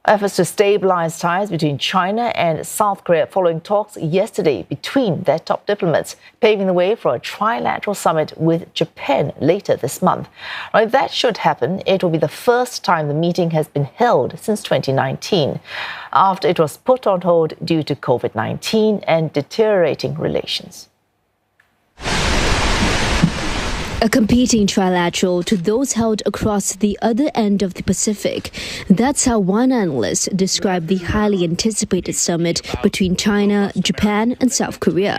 Efforts to stabilize ties between China and South Korea following talks yesterday between their top diplomats, paving the way for a trilateral summit with Japan later this month. Now, if that should happen, it will be the first time the meeting has been held since 2019, after it was put on hold due to COVID-19 and deteriorating relations. A competing trilateral to those held across the other end of the Pacific. That's how one analyst described the highly anticipated summit between China, Japan, and South Korea.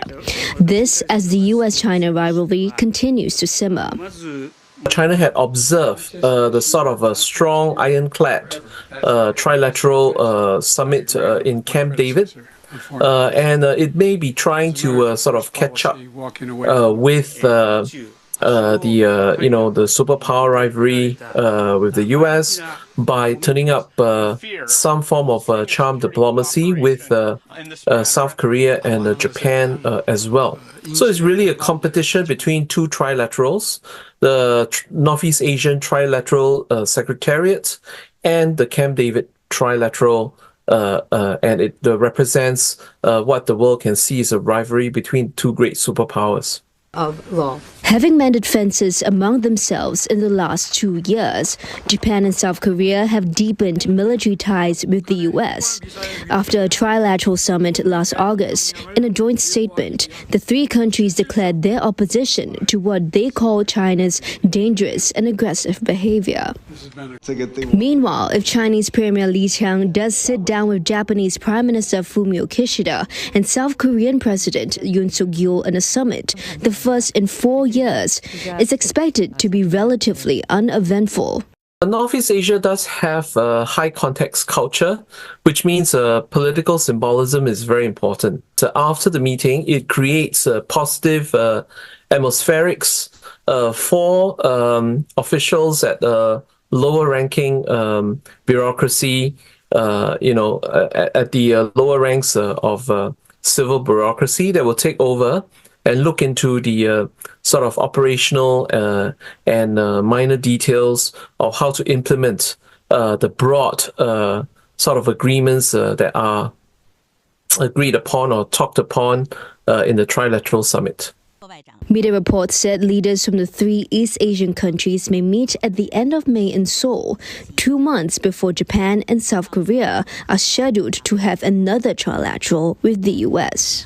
This as the US-China rivalry continues to simmer. China had observed the sort of a strong, ironclad trilateral summit in Camp David. And it may be trying to sort of catch up with the superpower rivalry with the US by turning up some form of charm diplomacy with South Korea and Japan as well. So it's really a competition between two trilaterals, the Northeast Asian Trilateral Secretariat and the Camp David Trilateral, and it represents what the world can see as a rivalry between two great superpowers. Having mended fences among themselves in the last 2 years, Japan and South Korea have deepened military ties with the US. After a trilateral summit last August, in a joint statement, the three countries declared their opposition to what they call China's dangerous and aggressive behavior. Meanwhile, if Chinese Premier Li Qiang does sit down with Japanese Prime Minister Fumio Kishida and South Korean President Yoon Suk-yeol in a summit, the first in 4 years, is expected to be relatively uneventful. Northeast Asia does have a high context culture, which means political symbolism is very important. So after the meeting, it creates positive atmospherics for officials at lower ranking bureaucracy, at the lower ranks of civil bureaucracy that will take over and look into the sort of operational and minor details of how to implement the broad sort of agreements that are agreed upon or talked upon in the trilateral summit. Media reports said leaders from the three East Asian countries may meet at the end of May in Seoul, 2 months before Japan and South Korea are scheduled to have another trilateral with the US.